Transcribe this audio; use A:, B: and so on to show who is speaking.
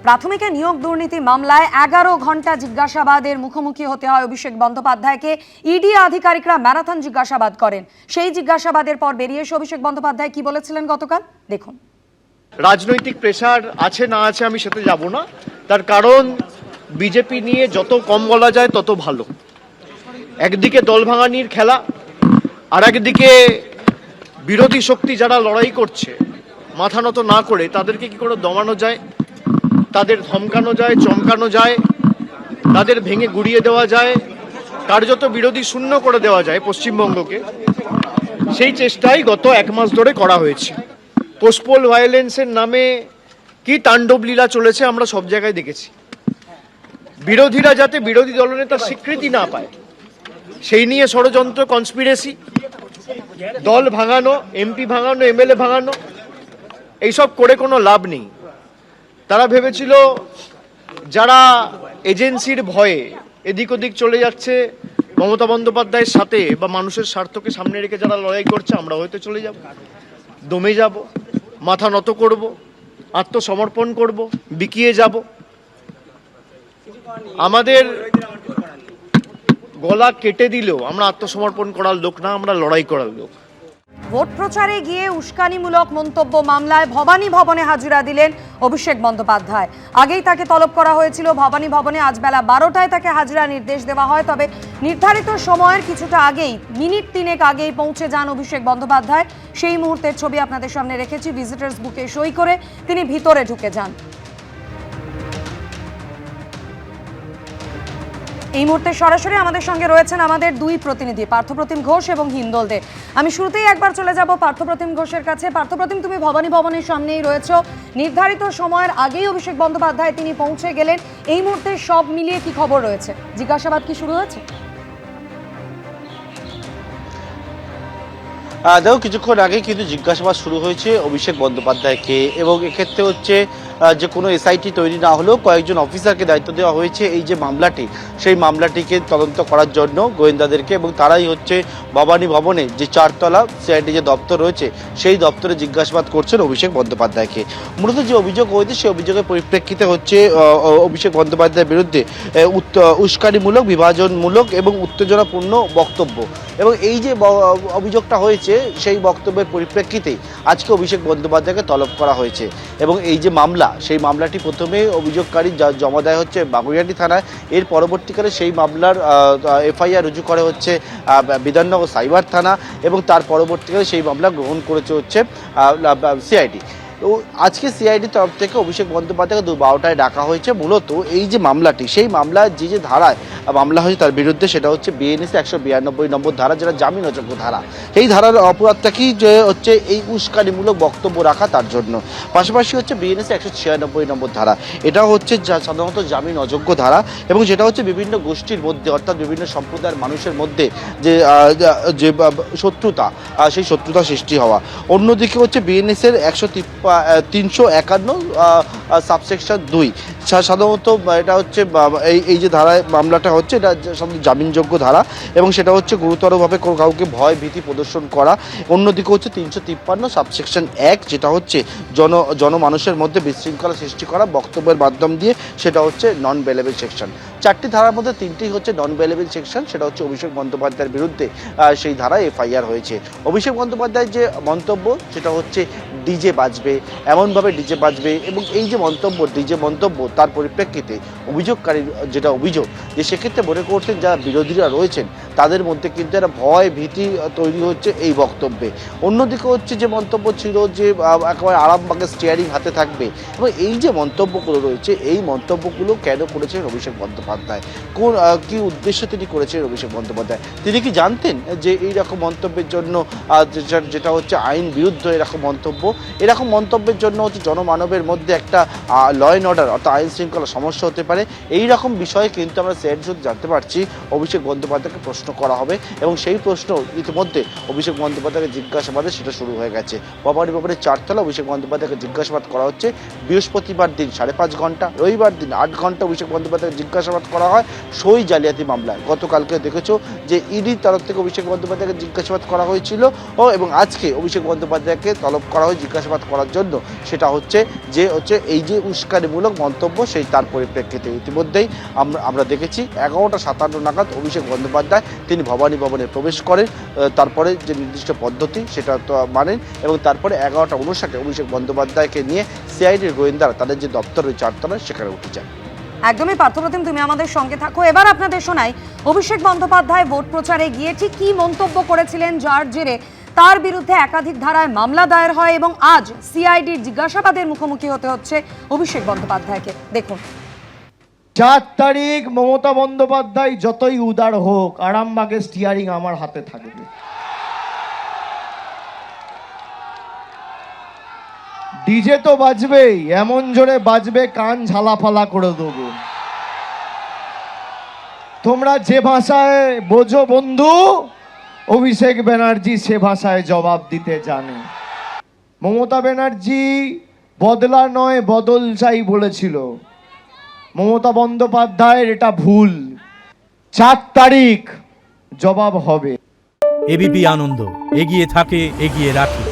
A: প্রাথমিকে নিয়োগ দুর্নীতি মামলায় 11 ঘন্টা জিজ্ঞাসাবাদের মুখোমুখি হতে হয় অভিষেক বন্দ্যোপাধ্যায়কে। ইডি আধিকারিকরা ম্যারাথন জিজ্ঞাসাবাদ করেন। সেই জিজ্ঞাসাবাদের পর বেরিয়ে এসে অভিষেক বন্দ্যোপাধ্যায় কি বলেছিলেন গতকাল দেখুন।
B: রাজনৈতিক প্রেসার আছে না আছে আমি সেটা যাব না, তার কারণ বিজেপি নিয়ে যত কম বলা যায় তত ভালো। একদিকে দল ভাঙানির খেলা, আর একদিকে বিরোধী শক্তি যারা লড়াই করছে মাথা নত না করে তাদেরকে কি করে দমানো যায়, তাদের ধমকানো যায়, চমকানো যায়, তাদের ভেঙে গুড়িয়ে দেওয়া যায়, কার্যত বিরোধী শূন্য করে দেওয়া যায় পশ্চিমবঙ্গকে, সেই চেষ্টাই গত 1 মাস ধরে করা হয়েছে। পোস্টপোল ভায়োলেন্সের নামে কি তাণ্ডব লীলা চলেছে আমরা সব জায়গায় দেখেছি। বিরোধীরা যাতে বিরোধী দলনেতার স্বীকৃতি না পায় সেই নিয়ে ষড়যন্ত্র, কনস্পিরেসি, দল ভাঙানো, এমপি ভাঙানো, এমএলএ ভাঙানো, এইসব করে কোনো লাভ নেই। তারা ভেবেছিল যারা এজেন্সির ভয়ে এদিক ওদিক চলে যাচ্ছে মমতা বন্দ্যোপাধ্যায়ের সাথে বা মানুষের স্বার্থকে সামনে রেখে যারা লড়াই করছে আমরা হয়তো চলে যাব, দমে যাব, মাথা নত করব, আত্মসমর্পণ করব, বিকিয়ে যাব। আমাদের গলা কেটে দিলেও আমরা আত্মসমর্পণ করার লোক না, আমরা লড়াই করার লোক।
A: ভোট প্রচারে গিয়ে উস্কানিমূলক মন্তব্য মামলায় ভবানী ভবনে হাজিরা দিলেন অভিষেক বন্দ্যোপাধ্যায়। আগেই তাকে তলব করা হয়েছিল ভবানী ভবনে। আজ বেলা 12টায় তাকে হাজিরা নির্দেশ দেওয়া হয়। তবে নির্ধারিত সময়ের কিছুটা আগেই, মিনিট 3 আগেই পৌঁছে যান অভিষেক বন্দ্যোপাধ্যায়। সেই মুহূর্তের ছবি আপনাদের সামনে রেখেছি। ভিজিটার্স বুকে সই করে তিনি ভিতরে ঢুকে যান। এই মুহূর্তে সরাসরি আমাদের সঙ্গে রয়েছেন আমাদের দুই প্রতিনিধি, পার্থপ্রতিম ঘোষ এবং হিন্দল দে। আমি শুরুতেই একবার চলে যাব পার্থপ্রতিম ঘোষের কাছে। পার্থপ্রতিম, তুমি ভবানী ভবনের সামনেই রয়েছো। নির্ধারিত সময়ের আগেই অভিষেক বন্দ্যোপাধ্যায় তিনি পৌঁছে গেলেন। এই মুহূর্তে সব মিলিয়ে কি খবর রয়েছে? জিজ্ঞাসাবাদ কি শুরু হয়েছে?
C: দেখো, কিছুক্ষণ আগে কিন্তু জিজ্ঞাসাবাদ শুরু হয়েছে অভিষেক বন্দ্যোপাধ্যায়কে, এবং এক্ষেত্রে হচ্ছে যে কোনো এসআইটি তৈরি না হলেও কয়েকজন অফিসারকে দায়িত্ব দেওয়া হয়েছে এই যে মামলাটি, সেই মামলাটিকে তদন্ত করার জন্য গোয়েন্দাদেরকে, এবং তারাই হচ্ছে ভবানী ভবনে যে 4 তলা সিআইডি যে দপ্তর রয়েছে সেই দপ্তরে জিজ্ঞাসাবাদ করছেন অভিষেক বন্দ্যোপাধ্যায়কে। মূলত যে অভিযোগ হয়েছে সেই অভিযোগের পরিপ্রেক্ষিতে হচ্ছে অভিষেক বন্দ্যোপাধ্যায়ের বিরুদ্ধে উস্কানিমূলক, বিভাজনমূলক এবং উত্তেজনাপূর্ণ বক্তব্য, এবং এই যে অভিযোগটা হয়েছে সেই বক্তব্যের পরিপ্রেক্ষিতে আজকে অভিষেক বন্দ্যোপাধ্যায়কে তলব করা হয়েছে। এবং এই যে মামলা, সেই মামলাটি প্রথমে অভিযোগকারী জমা দেয় হচ্ছে বাগুইআটি থানায়। এর পরবর্তীকালে সেই মামলার এফআইআর রুজু করে হচ্ছে বিধাননগর সাইবার থানা, এবং তার পরবর্তীকালে সেই মামলা গ্রহণ করেছে হচ্ছে সিআইডি। তো আজকে সিআইডির তরফ থেকে অভিষেক বন্দ্যোপাধ্যায়কে 12টায় ডাকা হয়েছে। মূলত এই যে মামলাটি, সেই মামলায় যে ধারায় মামলা হয়েছে তার বিরুদ্ধে, সেটা হচ্ছে বিএনএসি 192 নম্বর ধারা, যেটা জামিন অযোগ্য ধারা। এই ধারার অপরাধটা কি, যে হচ্ছে এই উস্কানিমূলক বক্তব্য রাখা, তার জন্য। পাশাপাশি হচ্ছে বিএনএসি 196 নম্বর ধারা, এটাও হচ্ছে সাধারণত জামিন অযোগ্য ধারা, এবং যেটা হচ্ছে বিভিন্ন গোষ্ঠীর মধ্যে, অর্থাৎ বিভিন্ন সম্প্রদায়ের মানুষের মধ্যে যে শত্রুতা, সেই শত্রুতা সৃষ্টি হওয়া। অন্যদিকে হচ্ছে বিএনএসের 351 সাবসেকশন 2, সাধারণত এটা হচ্ছে এই যে ধারায় মামলাটা হচ্ছে, এটা সাধারণত জামিনযোগ্য ধারা, এবং সেটা হচ্ছে গুরুতরভাবে কাউকে ভয় ভীতি প্রদর্শন করা। অন্যদিকে হচ্ছে 353 সাবসেকশন 1, যেটা হচ্ছে জনমানুষের মধ্যে বিশৃঙ্খলা সৃষ্টি করা বক্তব্যের মাধ্যম দিয়ে, সেটা হচ্ছে নন বেলেবল সেকশন। 4টি ধারার মধ্যে 3টি হচ্ছে নন বেলেবল সেকশন, সেটা হচ্ছে অভিষেক বন্দ্যোপাধ্যায়ের বিরুদ্ধে সেই ধারায় এফআইআর হয়েছে। অভিষেক বন্দ্যোপাধ্যায়ের যে মন্তব্য, সেটা হচ্ছে ডিজে বাজবে, এমনভাবে ডিজে বাজবে, এবং এই যে মন্তব্য, ডিজে মন্তব্য, তার পরিপ্রেক্ষিতে অভিযোগকারীর যেটা অভিযোগ, যে সেক্ষেত্রে মনে করছেন যারা বিরোধীরা রয়েছেন তাদের মধ্যে কিন্তু একটা ভয় ভীতি তৈরি হচ্ছে এই বক্তব্যে। অন্যদিকে হচ্ছে যে মন্তব্য ছিল যে একেবারে আরামবাগের স্টিয়ারিং হাতে থাকবে, এবং এই যে মন্তব্যগুলো রয়েছে, এই মন্তব্যগুলো কেন করেছেন অভিষেক বন্দ্যোপাধ্যায়, কোন কি উদ্দেশ্যে তিনি করেছেন অভিষেক বন্দ্যোপাধ্যায়? তিনি কি জানতেন যে এই রকম মন্তব্যের জন্য, যেটা হচ্ছে আইন বিরুদ্ধ এরকম মন্তব্য, এরকম মন্তব্যের জন্য হচ্ছে জনমানবের মধ্যে একটা ল অ্যান্ড অর্ডার, অর্থাৎ আইন শৃঙ্খলা সমস্যা হতে পারে? এই রকম বিষয়ে কিন্তু আমরা সিআইডি সূত্রে জানতে পারছি অভিষেক বন্দ্যোপাধ্যায়কে প্রশ্ন করা হবে, এবং সেই প্রশ্ন ইতিমধ্যে অভিষেক বন্দ্যোপাধ্যায়কে জিজ্ঞাসাবাদে সেটা শুরু হয়ে গেছে। ভবানী ভবনের 4 তলা অভিষেক বন্দ্যোপাধ্যায়কে জিজ্ঞাসাবাদ করা হচ্ছে। বৃহস্পতিবার দিন 5.5 ঘন্টা, রবিবার দিন 8 ঘন্টা অভিষেক বন্দ্যোপাধ্যায়কে জিজ্ঞাসাবাদ করা হয় সই জালিয়াতি মামলায়। গতকালকে দেখেছো যে ইডির তরফ থেকে অভিষেক বন্দ্যোপাধ্যায়কে জিজ্ঞাসাবাদ করা হয়েছিল, এবং আজকে অভিষেক বন্দ্যোপাধ্যায়কে তলব করা হয় জিজ্ঞাসাবাদ করার জন্য। জন্য, সেটা হচ্ছে এই যে উস্কানিমূলক মন্তব্য, সেই তার পরিপ্রেক্ষিতে ইতিমধ্যেই আমরা দেখেছি 11:57 নাগাদ অভিষেক বন্দ্যোপাধ্যায় তিনি ভবানী ভবনে প্রবেশ করেন। তারপরে যে নির্দিষ্ট পদ্ধতি সেটা তো মানেন, এবং তারপরে 11:59 অভিষেক বন্দ্যোপাধ্যায়কে নিয়ে সিআইডির গোয়েন্দারা তাদের যে দপ্তর রয়েছে 4 তলায় সেখানে উঠে যায়।
A: একদমই পার্থপ্রতিম, তুমি আমাদের সঙ্গে থাকো। এবার আপনাদের শোনাই অভিষেক বন্দ্যোপাধ্যায় ভোট প্রচারে গিয়ে ঠিক কী মন্তব্য করেছিলেন, যার জেরে তার বিরুদ্ধে একাধিক ধারায় মামলা দায়ের হয় এবং আজ সিআইডির জিজ্ঞাসাবাদের মুখোমুখি হতে হচ্ছে অভিষেক বন্দ্যোপাধ্যায়কে। দেখুন,
B: 4 তারিখ মমতা বন্দ্যোপাধ্যায় যতই উদার হোক, আরামবাগের স্টিয়ারিং আমার হাতে থাকবে। ডিজে তো বাজবেই, এমন জোরে বাজবে কান ঝালাফালা করে দেবো। তোমরা যে ভাষায় বোঝো বন্ধু, অভিষেক ব্যানার্জি সে ভাষায় জবাব দিতে জানে। মমতা ব্যানার্জি বদলা নয় বদল চাই বলেছিল, মমতা বন্দ্যোপাধ্যায়ের এটা ভুল। 4 তারিখ জবাব হবে।
D: এবিপি আনন্দ, এগিয়ে থাকে, এগিয়ে রাখে।